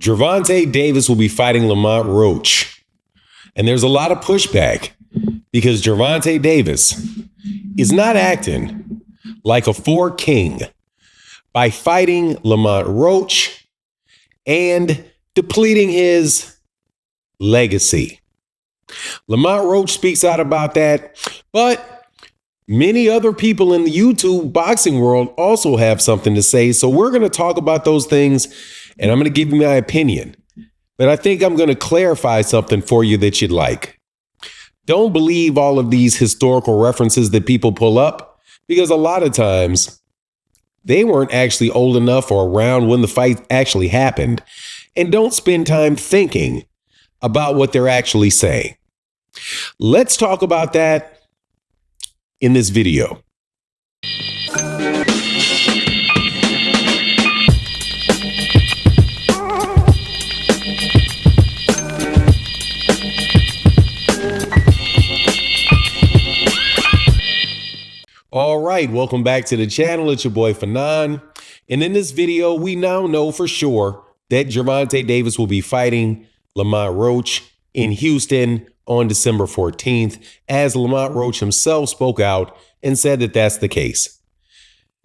Gervonta Davis will be fighting Lamont Roach. And there's a lot of pushback because Gervonta Davis is not acting like a four king by fighting Lamont Roach and depleting his legacy. Lamont Roach speaks out about that, but many other people in the YouTube boxing world also have something to say. So we're going to talk about those things, and I'm going to give you my opinion. But I think I'm going to clarify something for you that you'd like. Don't believe all of these historical references that people pull up, because a lot of times they weren't actually old enough or around when the fight actually happened, and don't spend time thinking about what they're actually saying. Let's talk about that in this video. All right, welcome back to the channel. It's your boy Fanon. And in this video, we now know for sure that Gervonta Davis will be fighting Lamont Roach in Houston on December 14th, as Lamont Roach himself spoke out and said that that's the case.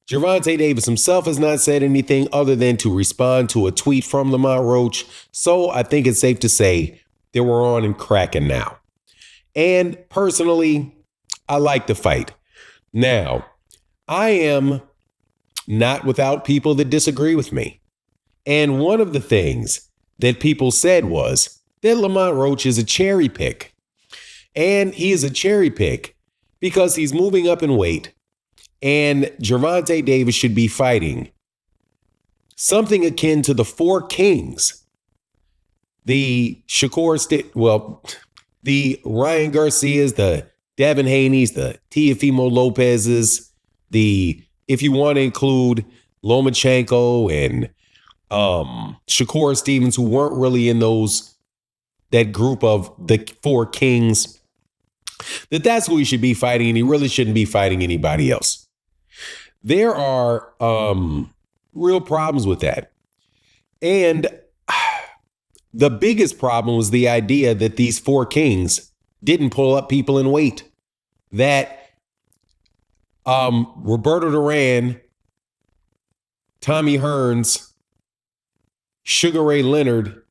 Gervonta Davis himself has not said anything other than to respond to a tweet from Lamont Roach, so I think it's safe to say that we're on and cracking now. And personally, I like the fight. Now, I am not without people that disagree with me. And one of the things that people said was that Lamont Roach is a cherry pick. And he is a cherry pick because he's moving up in weight, and Gervonta Davis should be fighting something akin to the four kings. The the Ryan Garcias, the Devin Haney's, the Teofimo Lopez's, if you want to include Lomachenko and Shakur Stevens, who weren't really in that group of the four kings, that's who he should be fighting, and he really shouldn't be fighting anybody else. There are real problems with that. And the biggest problem was the idea that these four kings didn't pull up people in weight. That Roberto Duran, Tommy Hearns, Sugar Ray Leonard,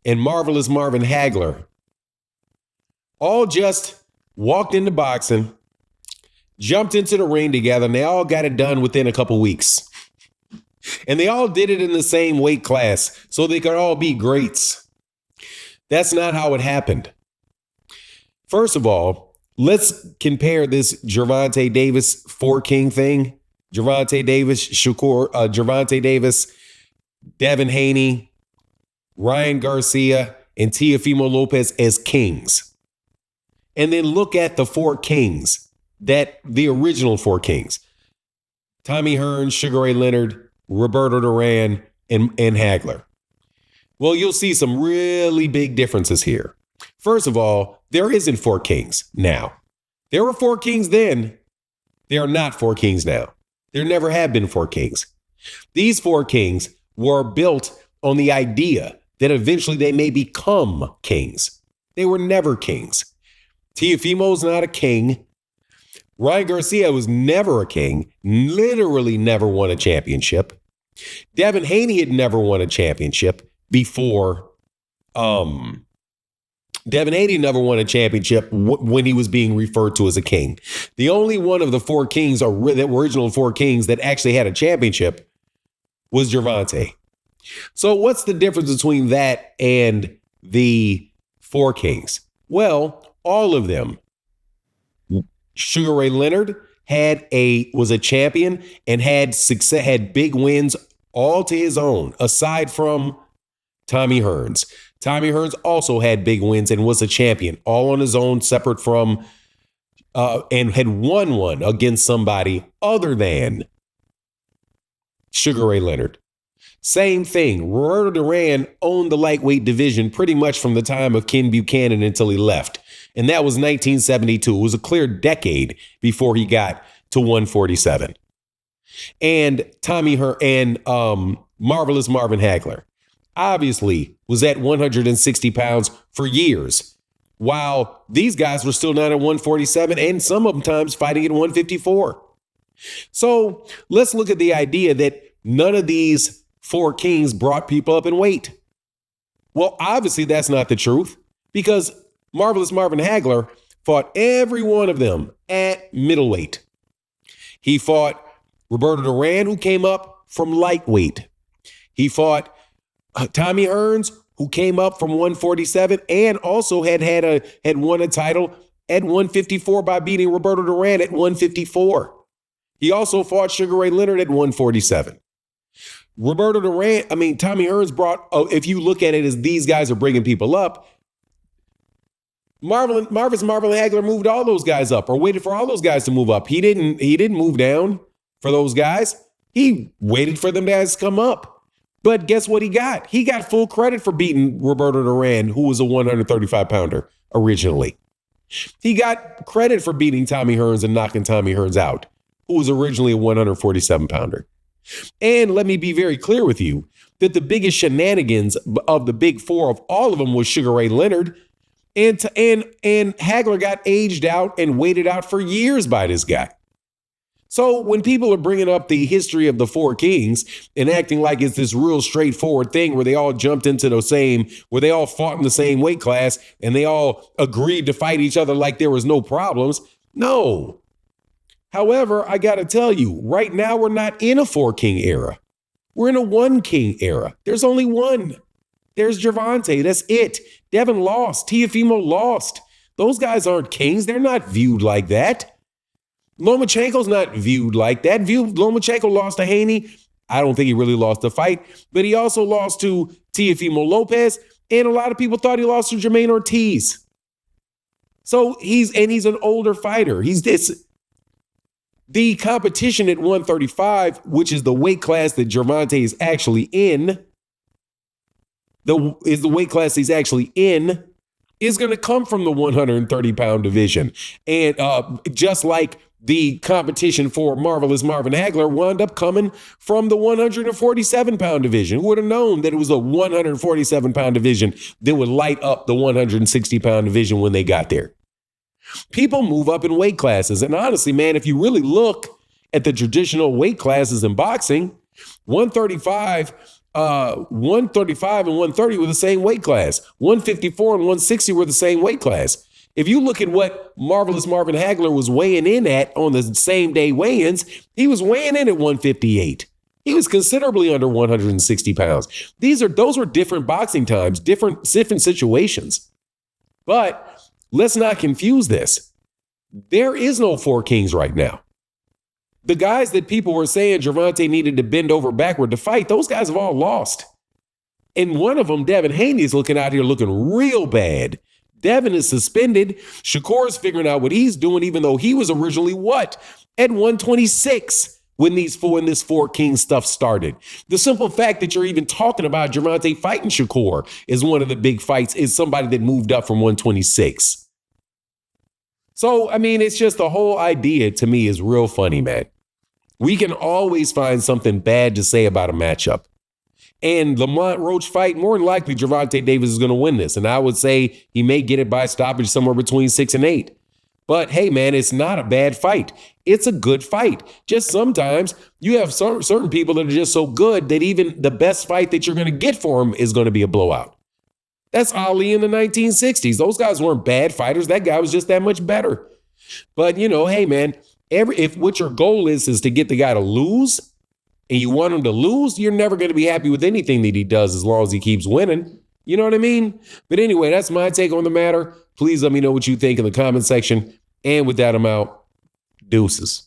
and Marvelous Marvin Hagler all just walked into boxing, jumped into the ring together, and they all got it done within a couple weeks. And they all did it in the same weight class so they could all be greats. That's not how it happened. First of all, let's compare this Gervonta Davis four-king thing. Gervonta Davis, Devin Haney, Ryan Garcia, and Teofimo Lopez as kings. And then look at the four kings, the original four kings: Tommy Hearns, Sugar Ray Leonard, Roberto Duran, and Hagler. Well, you'll see some really big differences here. First of all, there isn't four kings now. There were four kings then. There are not four kings now. There never have been four kings. These four kings were built on the idea that eventually they may become kings. They were never kings. Teofimo's not a king. Ryan Garcia was never a king, literally never won a championship. Devin Haney had never won a championship before. Devin Haney never won a championship when he was being referred to as a king. The only one of the four kings, or the original four kings, that actually had a championship was Gervonta. So what's the difference between that and the four kings? Well, all of them. Sugar Ray Leonard was a champion and had success, had big wins all to his own, aside from Tommy Hearns. Tommy Hearns also had big wins and was a champion all on his own, separate from, and had won one against somebody other than Sugar Ray Leonard. Same thing. Roberto Duran owned the lightweight division pretty much from the time of Ken Buchanan until he left. And that was 1972. It was a clear decade before he got to 147. And Marvelous Marvin Hagler. obviously was at 160 pounds for years, while these guys were still not at 147 and some of them times fighting at 154. So let's look at the idea that none of these four kings brought people up in weight. Well, obviously that's not the truth, because Marvelous Marvin Hagler fought every one of them at middleweight. He fought Roberto Duran, who came up from lightweight. He fought Tommy Hearns, who came up from 147 and also had won a title at 154 by beating Roberto Duran at 154. He also fought Sugar Ray Leonard at 147. Tommy Hearns brought, if you look at it as these guys are bringing people up, Marvin Hagler moved all those guys up or waited for all those guys to move up. He didn't move down for those guys. He waited for them guys to come up. But guess what he got? He got full credit for beating Roberto Duran, who was a 135 pounder originally. He got credit for beating Tommy Hearns and knocking Tommy Hearns out, who was originally a 147 pounder. And let me be very clear with you that the biggest shenanigans of the big four of all of them was Sugar Ray Leonard. And Hagler got aged out and waited out for years by this guy. So when people are bringing up the history of the four kings and acting like it's this real straightforward thing where they all jumped into where they all fought in the same weight class and they all agreed to fight each other like there was no problems. No. However, I got to tell you, right now we're not in a four king era. We're in a one king era. There's only one. There's Gervonta. That's it. Devin lost. Teofimo lost. Those guys aren't kings. They're not viewed like that. Lomachenko's not viewed like that. Lomachenko lost to Haney. I don't think he really lost the fight, but he also lost to Teofimo Lopez, and a lot of people thought he lost to Jermaine Ortiz. So he's an older fighter. The competition at 135, which is the weight class that Gervonta is actually in, is going to come from the 130-pound division. And just like the competition for Marvelous Marvin Hagler wound up coming from the 147-pound division. Who would have known that it was a 147-pound division that would light up the 160-pound division when they got there? People move up in weight classes. And honestly, man, if you really look at the traditional weight classes in boxing, 135 and 130 were the same weight class. 154 and 160 were the same weight class. If you look at what Marvelous Marvin Hagler was weighing in at on the same day weigh-ins, he was weighing in at 158. He was considerably under 160 pounds. Those were different boxing times, different situations. But let's not confuse this. There is no four kings right now. The guys that people were saying Gervonta needed to bend over backward to fight, those guys have all lost. And one of them, Devin Haney, is looking out here looking real bad. Devin is suspended. Shakur is figuring out what he's doing, even though he was originally at 126 when this four king stuff started. The simple fact that you're even talking about Gervonta fighting Shakur is one of the big fights, is somebody that moved up from 126. So, it's just the whole idea to me is real funny, man. We can always find something bad to say about a matchup. And Lamont Roach fight, more than likely Gervonta Davis is going to win this. And I would say he may get it by stoppage somewhere between 6 and 8. But hey, man, it's not a bad fight. It's a good fight. Just sometimes you have certain people that are just so good that even the best fight that you're going to get for them is going to be a blowout. That's Ali in the 1960s. Those guys weren't bad fighters. That guy was just that much better. But, hey, man, if what your goal is to get the guy to lose, and you want him to lose, you're never going to be happy with anything that he does as long as he keeps winning. You know what I mean? But anyway, that's my take on the matter. Please let me know what you think in the comment section. And with that, I'm out. Deuces.